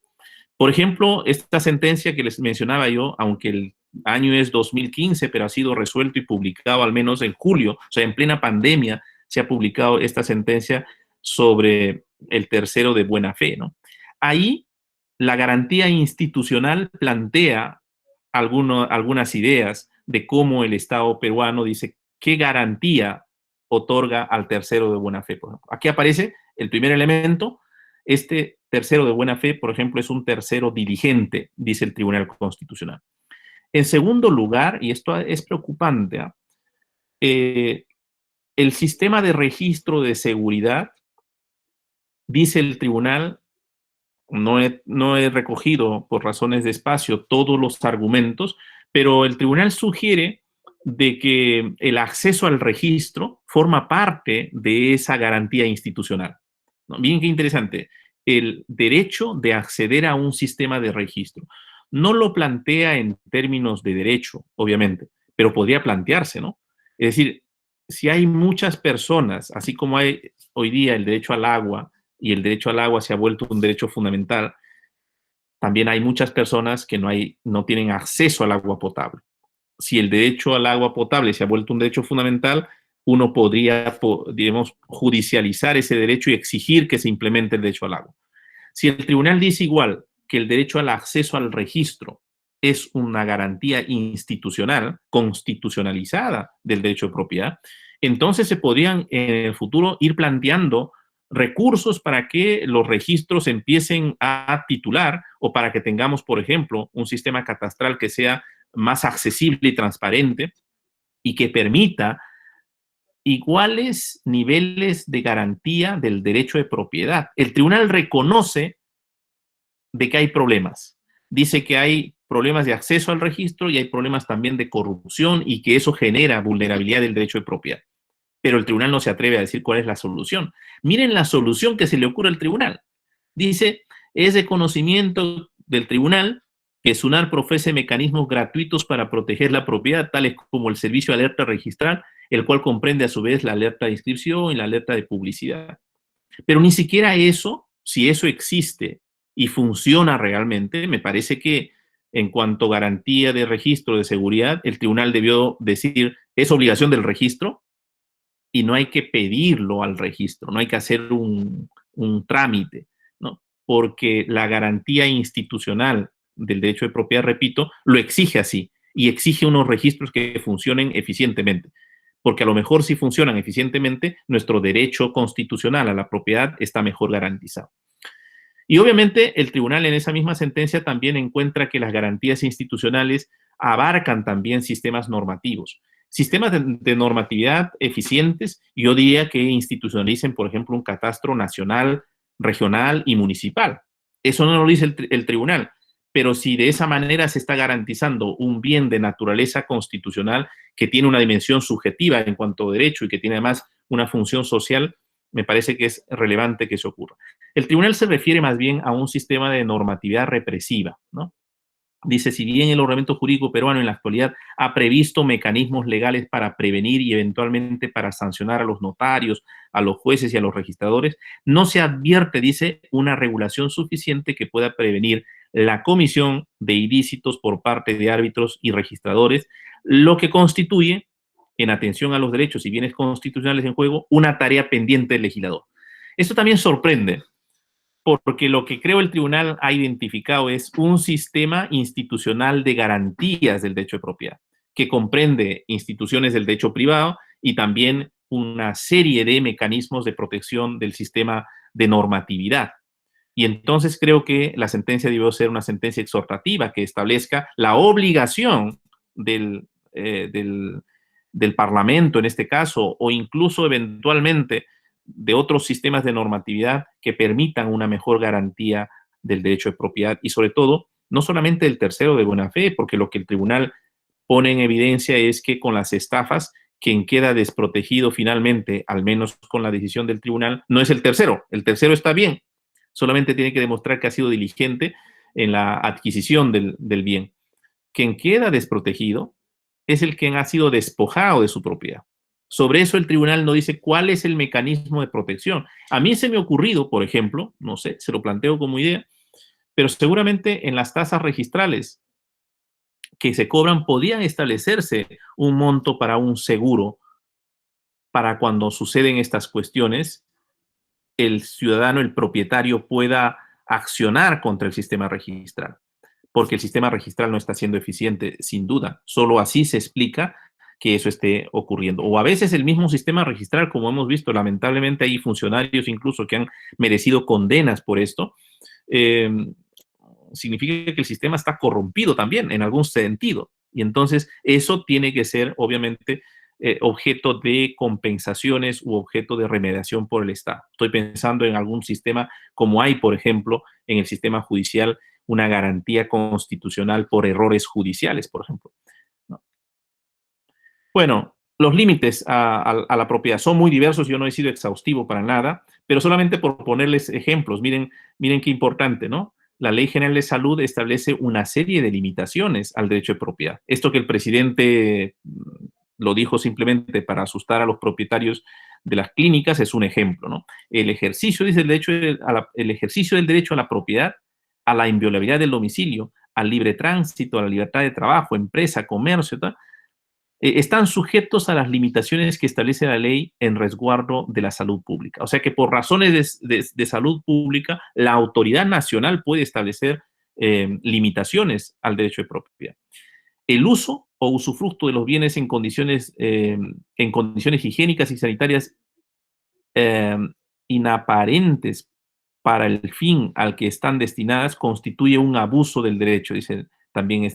Por ejemplo, esta sentencia que les mencionaba yo, aunque año es 2015, pero ha sido resuelto y publicado al menos en julio, o sea, en plena pandemia se ha publicado esta sentencia sobre el tercero de buena fe, ¿no? Ahí la garantía institucional plantea algunas ideas de cómo el Estado peruano dice qué garantía otorga al tercero de buena fe. Por ejemplo. Aquí aparece el primer elemento. Este tercero de buena fe, por ejemplo, es un tercero diligente, dice el Tribunal Constitucional. En segundo lugar, y esto es preocupante, el sistema de registro de seguridad, dice el tribunal, no he recogido por razones de espacio todos los argumentos, pero el tribunal sugiere de que el acceso al registro forma parte de esa garantía institucional. ¿No? Miren qué interesante, el derecho de acceder a un sistema de registro. No lo plantea en términos de derecho, obviamente, pero podría plantearse, ¿no? Es decir, si hay muchas personas, así como hay hoy día el derecho al agua, y el derecho al agua se ha vuelto un derecho fundamental, también hay muchas personas que no tienen acceso al agua potable. Si el derecho al agua potable se ha vuelto un derecho fundamental, uno podría, digamos, judicializar ese derecho y exigir que se implemente el derecho al agua. Si el tribunal dice igual que el derecho al acceso al registro es una garantía institucional, constitucionalizada del derecho de propiedad, entonces se podrían en el futuro ir planteando recursos para que los registros empiecen a titular o para que tengamos, por ejemplo, un sistema catastral que sea más accesible y transparente y que permita iguales niveles de garantía del derecho de propiedad. El tribunal reconoce de que hay problemas. Dice que hay problemas de acceso al registro y hay problemas también de corrupción y que eso genera vulnerabilidad del derecho de propiedad. Pero el tribunal no se atreve a decir cuál es la solución. Miren la solución que se le ocurre al tribunal. Dice, es de conocimiento del tribunal que SUNAR ofrece mecanismos gratuitos para proteger la propiedad, tales como el servicio de alerta registral, el cual comprende a su vez la alerta de inscripción y la alerta de publicidad. Pero ni siquiera eso, si eso existe y funciona realmente, me parece que en cuanto a garantía de registro de seguridad, el tribunal debió decir, es obligación del registro y no hay que pedirlo al registro, no hay que hacer un trámite, ¿no? Porque la garantía institucional del derecho de propiedad, repito, lo exige así y exige unos registros que funcionen eficientemente. Porque a lo mejor si funcionan eficientemente, nuestro derecho constitucional a la propiedad está mejor garantizado. Y obviamente el tribunal en esa misma sentencia también encuentra que las garantías institucionales abarcan también sistemas normativos. Sistemas de normatividad eficientes, yo diría que institucionalicen, por ejemplo, un catastro nacional, regional y municipal. Eso no lo dice el tribunal, pero si de esa manera se está garantizando un bien de naturaleza constitucional que tiene una dimensión subjetiva en cuanto a derecho y que tiene además una función social, me parece que es relevante que eso ocurra. El tribunal se refiere más bien a un sistema de normatividad represiva, ¿no? Dice, si bien el ordenamiento jurídico peruano en la actualidad ha previsto mecanismos legales para prevenir y eventualmente para sancionar a los notarios, a los jueces y a los registradores, no se advierte, dice, una regulación suficiente que pueda prevenir la comisión de ilícitos por parte de árbitros y registradores, lo que constituye, en atención a los derechos y bienes constitucionales en juego, una tarea pendiente del legislador. Esto también sorprende, porque lo que creo el tribunal ha identificado es un sistema institucional de garantías del derecho de propiedad, que comprende instituciones del derecho privado y también una serie de mecanismos de protección del sistema de normatividad. Y entonces creo que la sentencia debió ser una sentencia exhortativa que establezca la obligación del Parlamento en este caso, o incluso eventualmente de otros sistemas de normatividad que permitan una mejor garantía del derecho de propiedad y sobre todo, no solamente el tercero de buena fe, porque lo que el tribunal pone en evidencia es que con las estafas, quien queda desprotegido finalmente, al menos con la decisión del tribunal, no es el tercero está bien, solamente tiene que demostrar que ha sido diligente en la adquisición del bien. Quien queda desprotegido es el que ha sido despojado de su propiedad. Sobre eso el tribunal no dice cuál es el mecanismo de protección. A mí se me ha ocurrido, por ejemplo, no sé, se lo planteo como idea, pero seguramente en las tasas registrales que se cobran, podrían establecerse un monto para un seguro para cuando suceden estas cuestiones, el ciudadano, el propietario, pueda accionar contra el sistema registral, porque el sistema registral no está siendo eficiente, sin duda. Solo así se explica que eso esté ocurriendo. O a veces el mismo sistema registral, como hemos visto, lamentablemente hay funcionarios incluso que han merecido condenas por esto, significa que el sistema está corrompido también en algún sentido. Y entonces eso tiene que ser, obviamente, objeto de compensaciones u objeto de remediación por el Estado. Estoy pensando en algún sistema como hay, por ejemplo, en el sistema judicial, una garantía constitucional por errores judiciales, por ejemplo, ¿no? Bueno, los límites a la propiedad son muy diversos. Yo no he sido exhaustivo para nada, pero solamente por ponerles ejemplos. Miren qué importante, ¿no? La Ley General de Salud establece una serie de limitaciones al derecho de propiedad. Esto que el presidente lo dijo simplemente para asustar a los propietarios de las clínicas es un ejemplo, ¿no? El ejercicio, dice, el ejercicio del derecho a la propiedad, a la inviolabilidad del domicilio, al libre tránsito, a la libertad de trabajo, empresa, comercio, tal, están sujetos a las limitaciones que establece la ley en resguardo de la salud pública. O sea que por razones de salud pública, la autoridad nacional puede establecer limitaciones al derecho de propiedad. El uso o usufructo de los bienes en condiciones higiénicas y sanitarias inaparentes para el fin al que están destinadas constituye un abuso del derecho, dice también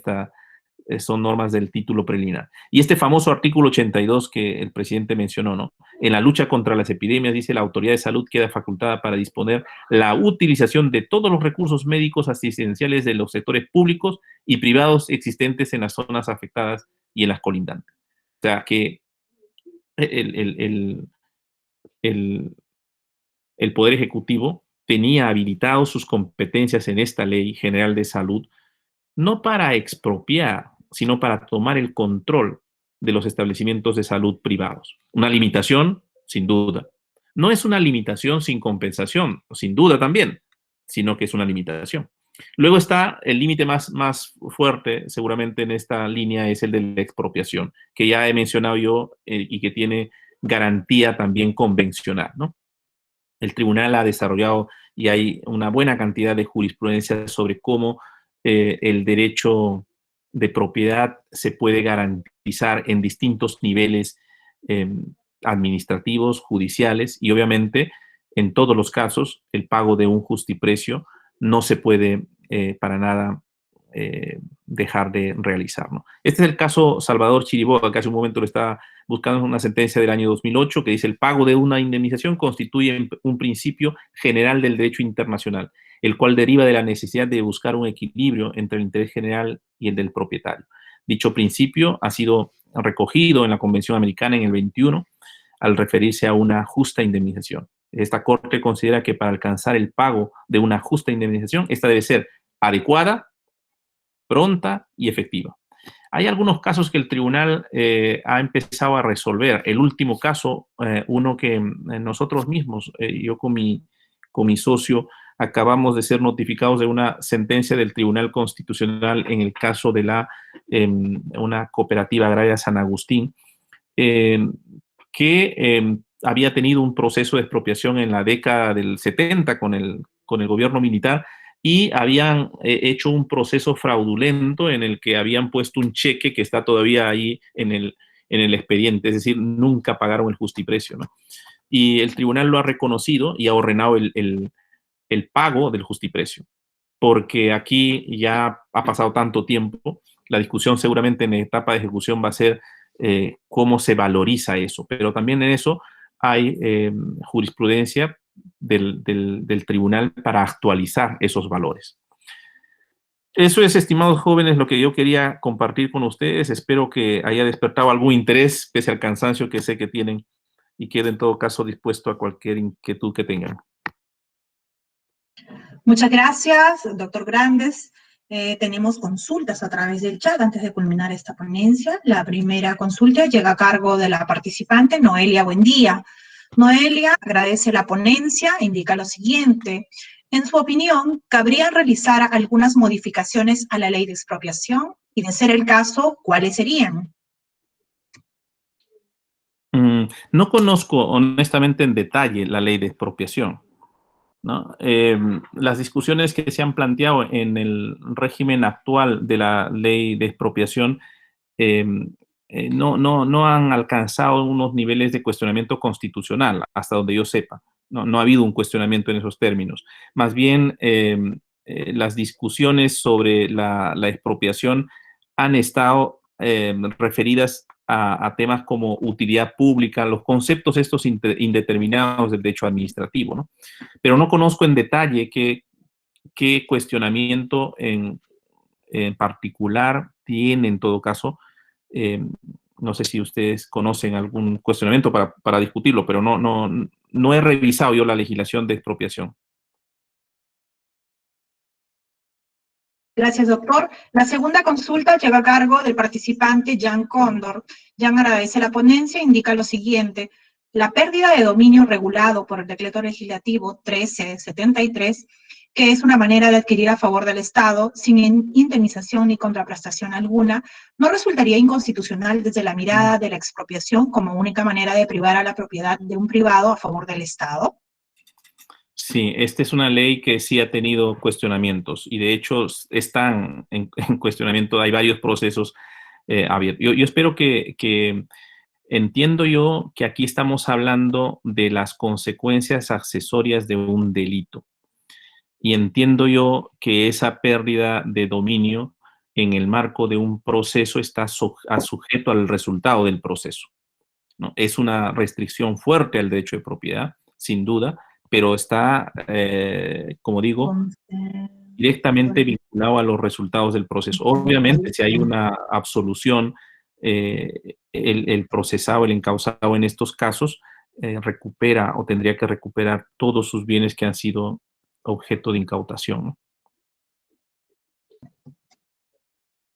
son normas del título preliminar. Y este famoso artículo 82 que el presidente mencionó, ¿no? En la lucha contra las epidemias, dice, la autoridad de salud queda facultada para disponer la utilización de todos los recursos médicos asistenciales de los sectores públicos y privados existentes en las zonas afectadas y en las colindantes. O sea que el Poder Ejecutivo tenía habilitado sus competencias en esta Ley General de Salud, no para expropiar, sino para tomar el control de los establecimientos de salud privados. Una limitación, sin duda. No es una limitación sin compensación, sin duda también, sino que es una limitación. Luego está el límite más fuerte, seguramente en esta línea, es el de la expropiación, que ya he mencionado yo y que tiene garantía también convencional, ¿no? El tribunal ha desarrollado y hay una buena cantidad de jurisprudencia sobre cómo el derecho de propiedad se puede garantizar en distintos niveles administrativos, judiciales, y obviamente en todos los casos el pago de un justiprecio no se puede para nada dejar de realizar, ¿no? Este es el caso Salvador Chiriboga, que hace un momento lo estaba buscando, una sentencia del año 2008 que dice: el pago de una indemnización constituye un principio general del derecho internacional, el cual deriva de la necesidad de buscar un equilibrio entre el interés general y el del propietario. Dicho principio ha sido recogido en la Convención Americana en el 21 al referirse a una justa indemnización. Esta Corte considera que para alcanzar el pago de una justa indemnización, esta debe ser adecuada, pronta y efectiva. Hay algunos casos que el tribunal ha empezado a resolver. El último caso, uno que nosotros mismos, yo con mi socio, acabamos de ser notificados de una sentencia del Tribunal Constitucional en el caso de una cooperativa agraria San Agustín, que había tenido un proceso de expropiación en la década del 70 con el gobierno militar, y habían hecho un proceso fraudulento en el que habían puesto un cheque que está todavía ahí en el expediente, es decir, nunca pagaron el justiprecio, ¿no? Y el tribunal lo ha reconocido y ha ordenado el pago del justiprecio, porque aquí ya ha pasado tanto tiempo. La discusión seguramente en la etapa de ejecución va a ser cómo se valoriza eso, pero también en eso hay jurisprudencia del tribunal para actualizar esos valores. Eso es, estimados jóvenes, lo que yo quería compartir con ustedes. Espero que haya despertado algún interés, pese al cansancio que sé que tienen, y quede en todo caso dispuesto a cualquier inquietud que tengan. Muchas gracias, doctor Grandes. Tenemos consultas a través del chat antes de culminar esta ponencia. La primera consulta llega a cargo de la participante Noelia Buendía. Noelia agradece la ponencia e indica lo siguiente: en su opinión, ¿cabría realizar algunas modificaciones a la ley de expropiación? Y de ser el caso, ¿cuáles serían? No conozco honestamente en detalle la ley de expropiación, ¿no? Las discusiones que se han planteado en el régimen actual de la ley de expropiación eh, no han alcanzado unos niveles de cuestionamiento constitucional, hasta donde yo sepa. No ha habido un cuestionamiento en esos términos. Más bien, las discusiones sobre la expropiación han estado referidas a temas como utilidad pública, los conceptos estos indeterminados del derecho administrativo, ¿no? Pero no conozco en detalle qué cuestionamiento en particular tiene en todo caso. eh, no sé si ustedes conocen algún cuestionamiento para discutirlo, pero no he revisado yo la legislación de expropiación. Gracias, doctor. La segunda consulta llega a cargo del participante Jan Cóndor. Jan agradece la ponencia e indica lo siguiente. La pérdida de dominio regulado por el Decreto Legislativo 1373, que es una manera de adquirir a favor del Estado sin indemnización ni contraprestación alguna, ¿no resultaría inconstitucional desde la mirada de la expropiación como única manera de privar a la propiedad de un privado a favor del Estado? Sí, esta es una ley que sí ha tenido cuestionamientos y de hecho están en cuestionamiento, hay varios procesos abiertos. Yo espero que entiendo yo que aquí estamos hablando de las consecuencias accesorias de un delito y entiendo yo que esa pérdida de dominio en el marco de un proceso está sujeto al resultado del proceso, ¿no? Es una restricción fuerte al derecho de propiedad, sin duda, pero está, como digo, directamente vinculado a los resultados del proceso. Obviamente, si hay una absolución, el procesado, el encausado en estos casos, recupera o tendría que recuperar todos sus bienes que han sido objeto de incautación, ¿no?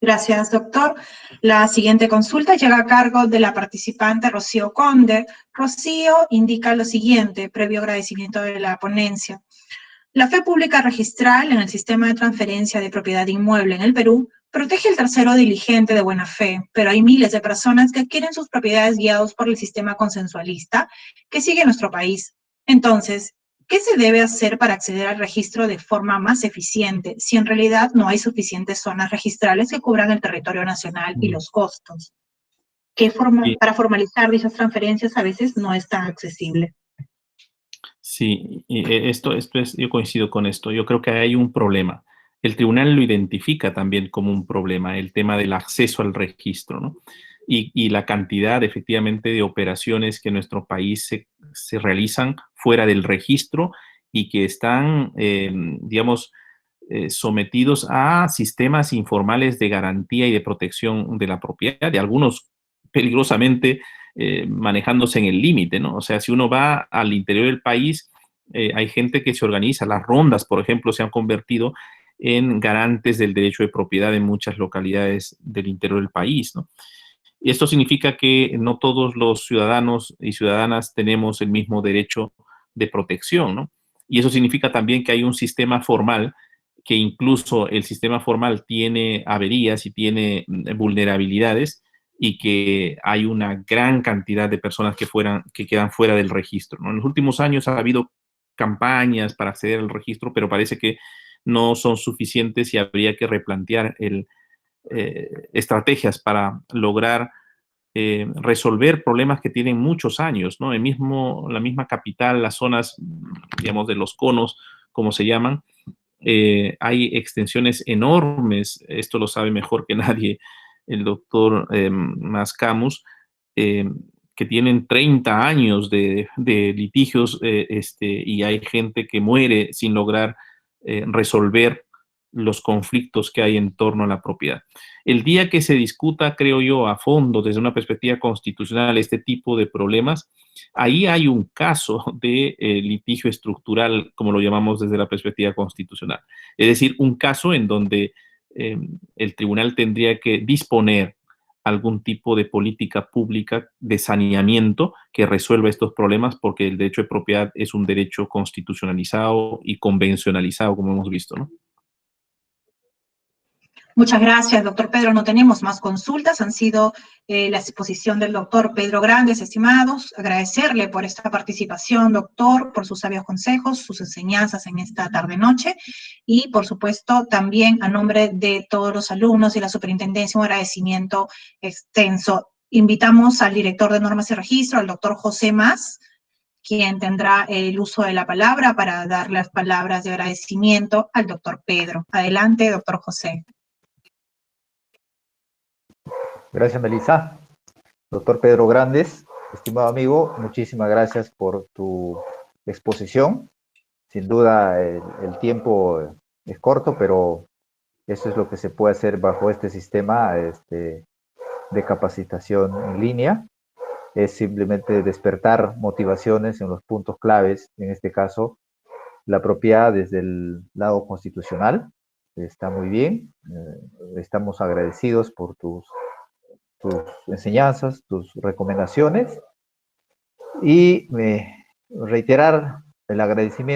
Gracias, doctor. La siguiente consulta llega a cargo de la participante Rocío Conde. Rocío indica lo siguiente, previo agradecimiento de la ponencia. La fe pública registral en el sistema de transferencia de propiedad inmueble en el Perú protege al tercero diligente de buena fe, pero hay miles de personas que adquieren sus propiedades guiados por el sistema consensualista que sigue nuestro país. Entonces, ¿qué se debe hacer para acceder al registro de forma más eficiente si en realidad no hay suficientes zonas registrales que cubran el territorio nacional y los costos? Sí, Para formalizar dichas transferencias a veces no es tan accesible. sí, y yo coincido con esto. Yo creo que hay un problema. El tribunal lo identifica también como un problema, el tema del acceso al registro, ¿no? Y la cantidad, efectivamente, de operaciones que en nuestro país se realizan fuera del registro y que están, digamos, sometidos a sistemas informales de garantía y de protección de la propiedad, de algunos peligrosamente manejándose en el límite, ¿no? O sea, si uno va al interior del país, hay gente que se organiza, las rondas, por ejemplo, se han convertido en garantes del derecho de propiedad en muchas localidades del interior del país, ¿no? Y esto significa que no todos los ciudadanos y ciudadanas tenemos el mismo derecho de protección, ¿no? Y eso significa también que hay un sistema formal, que incluso el sistema formal tiene averías y tiene vulnerabilidades, y que hay una gran cantidad de personas que quedan fuera del registro, ¿no? En los últimos años ha habido campañas para acceder al registro, pero parece que no son suficientes y habría que replantear estrategias para lograr resolver problemas que tienen muchos años, ¿no? La misma capital, las zonas, digamos, de los conos, como se llaman, hay extensiones enormes, esto lo sabe mejor que nadie el doctor Mascamus, eh, que tienen 30 años de litigios, y hay gente que muere sin lograr resolver los conflictos que hay en torno a la propiedad. El día que se discuta, creo yo, a fondo, desde una perspectiva constitucional, este tipo de problemas, ahí hay un caso de litigio estructural, como lo llamamos desde la perspectiva constitucional. Es decir, un caso en donde el tribunal tendría que disponer algún tipo de política pública de saneamiento que resuelva estos problemas, porque el derecho de propiedad es un derecho constitucionalizado y convencionalizado, como hemos visto, ¿no? Muchas gracias, doctor Pedro. No tenemos más consultas. Han sido la exposición del doctor Pedro Grandes, estimados. Agradecerle por esta participación, doctor, por sus sabios consejos, sus enseñanzas en esta tarde-noche. Y, por supuesto, también a nombre de todos los alumnos y la superintendencia, un agradecimiento extenso. Invitamos al director de normas y registro, al doctor José Mas, quien tendrá el uso de la palabra para dar las palabras de agradecimiento al doctor Pedro. Adelante, doctor José. Gracias, Melissa. Doctor Pedro Grandes, estimado amigo, muchísimas gracias por tu exposición. Sin duda, el tiempo es corto, pero eso es lo que se puede hacer bajo este sistema de capacitación en línea. Es simplemente despertar motivaciones en los puntos claves, en este caso, la propiedad desde el lado constitucional. Está muy bien. Estamos agradecidos por tus enseñanzas, tus recomendaciones y reiterar el agradecimiento